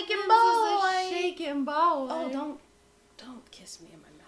shaking boy. This is a shaking boy. Oh, don't kiss me in my mouth.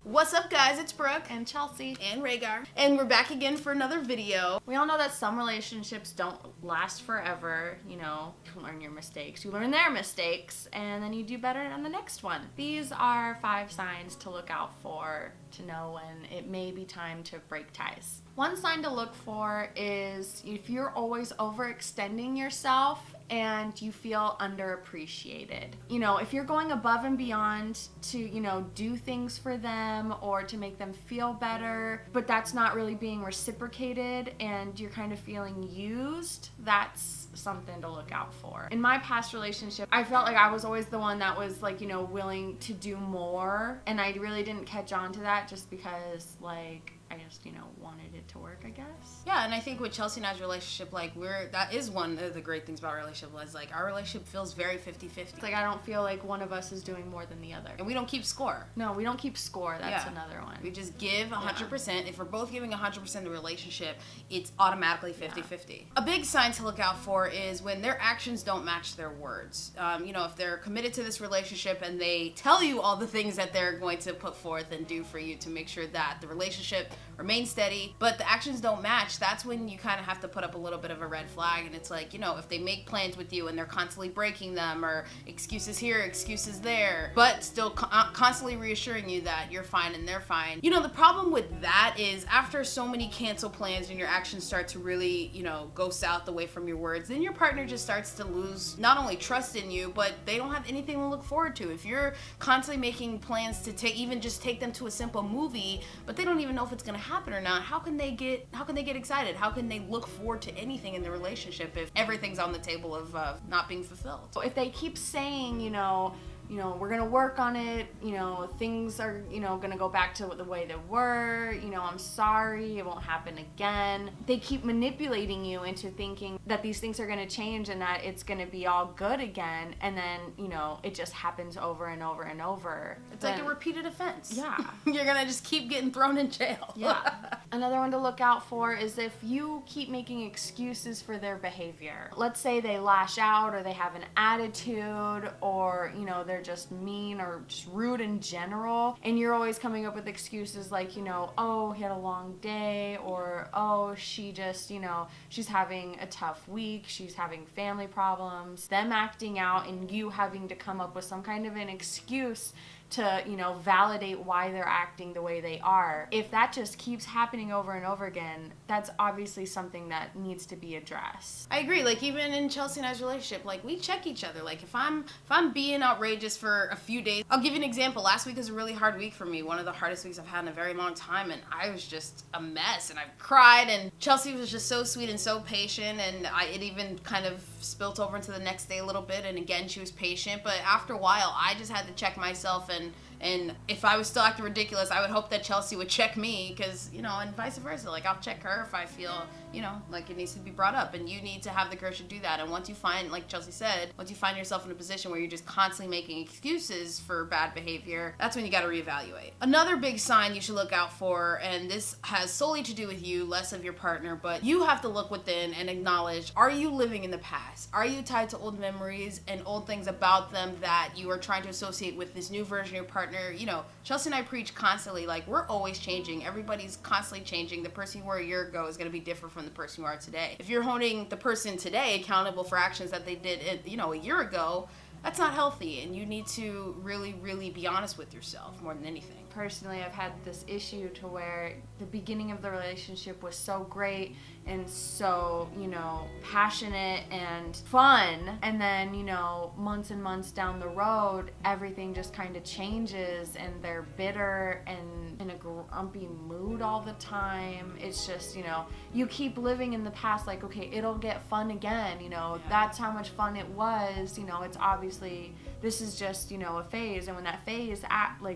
What's up, guys? It's Brooke And Chelsea. and Rhaegar, and we're back again for another video. We all know that some relationships don't last forever. You know, you learn your mistakes, you learn their mistakes, and then you do better on the next one. These are 5 signs to look out for to know when it may be time to break ties. One sign to look for is if you're always overextending yourself and you feel underappreciated. You know, if you're going above and beyond to, you know, do things for them or to make them feel better, but that's not really being reciprocated and you're kind of feeling used, that's something to look out for. In my past relationship, I felt like I was always the one that was like, you know, willing to do more, and I really didn't catch on to that just because like I just, you know, wanted it to work, I guess. Yeah, and I think with Chelsea and I's relationship, like, that is one of the great things about our relationship, is like our relationship feels very 50-50. It's like I don't feel like one of us is doing more than the other. And we don't keep score. No, we don't keep score. That's another one. We just give 100%. If we're both giving 100% in the relationship, it's automatically 50-50. A big sign to look out for is when their actions don't match their words. You know, if they're committed to this relationship and they tell you all the things that they're going to put forth and do for you to make sure that the relationship remains steady, but the actions don't match, that's when you kind of have to put up a little bit of a red flag. And it's like, you know, if they make plans with you and they're constantly breaking them, or excuses here, excuses there, but still constantly reassuring you that you're fine and they're fine. You know, the problem with that is after so many cancel plans and your actions start to really, you know, go south away from your words, then your partner just starts to lose not only trust in you, but they don't have anything to look forward to. If you're constantly making plans to take them to a simple movie, but they don't even know if it's going to happen or not, how can they get excited? How can they look forward to anything in the relationship if everything's on the table of not being fulfilled? So if they keep saying, you know, we're gonna work on it, you know, things are, you know, gonna go back to the way they were, you know, I'm sorry, it won't happen again. They keep manipulating you into thinking that these things are gonna change and that it's gonna be all good again, and then, you know, it just happens over and over and over. It's like a repeated offense. Yeah. You're gonna just keep getting thrown in jail. Yeah. Another one to look out for is if you keep making excuses for their behavior. Let's say they lash out or they have an attitude, or, you know, they're just mean or just rude in general, and you're always coming up with excuses like, you know, oh, he had a long day, or oh, she just, you know, she's having a tough week, she's having family problems. Them acting out and you having to come up with some kind of an excuse to, you know, validate why they're acting the way they are. If that just keeps happening over and over again, that's obviously something that needs to be addressed. I agree. Like, even in Chelsea and I's relationship, like, we check each other. Like, if I'm being outrageous for a few days, I'll give you an example. Last week was a really hard week for me, one of the hardest weeks I've had in a very long time, and I was just a mess, and I cried, and Chelsea was just so sweet and so patient, and it even kind of spilt over into the next day a little bit, and again, she was patient, but after a while, I just had to check myself, and if I was still acting ridiculous, I would hope that Chelsea would check me, because, you know, and vice versa. Like, I'll check her if I feel, you know, like it needs to be brought up, and you need to have the courage to do that. And once you find, like Chelsea said, once you find yourself in a position where you're just constantly making excuses for bad behavior, that's when you got to reevaluate. Another big sign you should look out for, and this has solely to do with you, less of your partner, but you have to look within and acknowledge, are you living in the past? Are you tied to old memories and old things about them that you are trying to associate with this new version of your partner? You know, Chelsea and I preach constantly, like, we're always changing. Everybody's constantly changing. The person you were a year ago is going to be different from the person you are today. If you're holding the person today accountable for actions that they did, you know, a year ago, that's not healthy, and you need to really, really be honest with yourself more than anything. Personally, I've had this issue to where the beginning of the relationship was so great and so, you know, passionate and fun, and then, you know, months and months down the road, everything just kind of changes and they're bitter and in a grumpy mood all the time. It's just, you know, you keep living in the past like, okay, it'll get fun again, you know, that's how much fun it was, you know, it's obviously, this is just, you know, a phase, and when that phase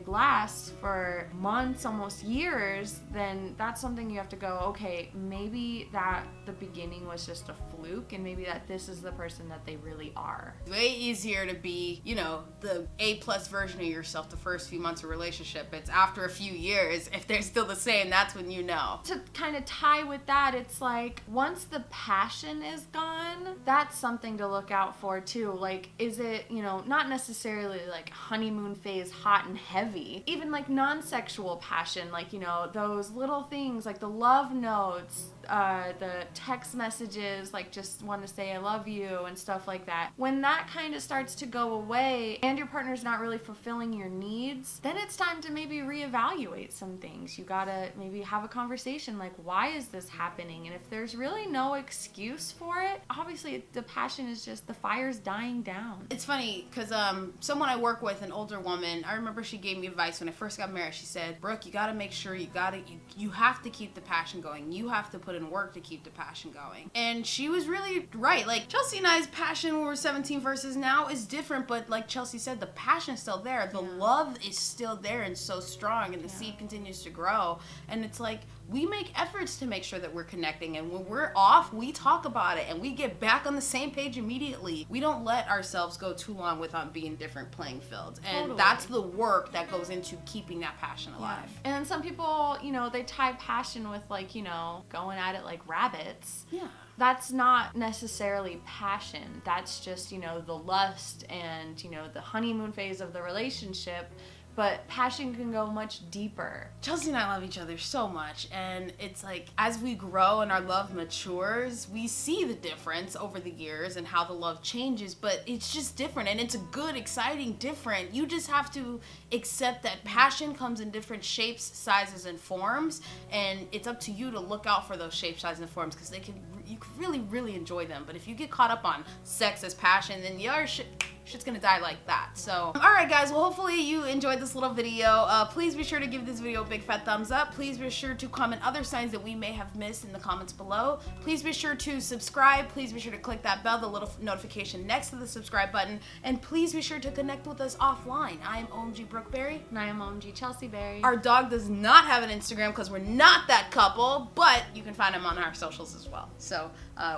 lasts for months, almost years, then that's something you have to go, okay, maybe that the beginning was just a fluke, and maybe that this is the person that they really are. Way easier to be, you know, the A+ version of yourself the first few months of relationship. It's after a few years others, if they're still the same, that's when you know. To kind of tie with that, it's like once the passion is gone, that's something to look out for too. Like, is it, you know, not necessarily like honeymoon phase hot and heavy, even like non-sexual passion, like, you know, those little things like the love notes, the text messages, like just want to say I love you and stuff like that. When that kind of starts to go away and your partner's not really fulfilling your needs, then it's time to maybe reevaluate some things. You gotta maybe have a conversation like, why is this happening? And if there's really no excuse for it, obviously the passion is just, the fire's dying down. It's funny because someone I work with, an older woman, I remember she gave me advice when I first got married. She said, Brooke, you gotta make sure you have to keep the passion going. You have to put in work to keep the passion going. And she was really right. Like, Chelsea and I's passion when we were 17 versus now is different, but like Chelsea said, the passion's still there. The love is still there and so strong, and the seed continues to grow. And it's like, we make efforts to make sure that we're connecting, and when we're off, we talk about it and we get back on the same page immediately. We don't let ourselves go too long without being different playing fields. And that's the work that goes into keeping that passion alive. And then some people, you know, they tie passion with like, you know, going at it like rabbits. Yeah. That's not necessarily passion. That's just, you know, the lust and, you know, the honeymoon phase of the relationship. But passion can go much deeper. Chelsea and I love each other so much, and it's like, as we grow and our love matures, we see the difference over the years and how the love changes, but it's just different, and it's a good, exciting, different. You just have to accept that passion comes in different shapes, sizes, and forms, and it's up to you to look out for those shapes, sizes, and forms, because you can really, really enjoy them. But if you get caught up on sex as passion, then the other shit's gonna die like that. So, alright guys, well, hopefully you enjoyed this little video. Please be sure to give this video a big fat thumbs up. Please be sure to comment other signs that we may have missed in the comments below. Please be sure to subscribe. Please be sure to click that bell, the little notification next to the subscribe button. And please be sure to connect with us offline. I am OMG Brooke Berry. And I am OMG Chelsea Berry. Our dog does not have an Instagram because we're not that couple, but you can find him on our socials as well. So,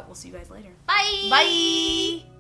we'll see you guys later. Bye! Bye!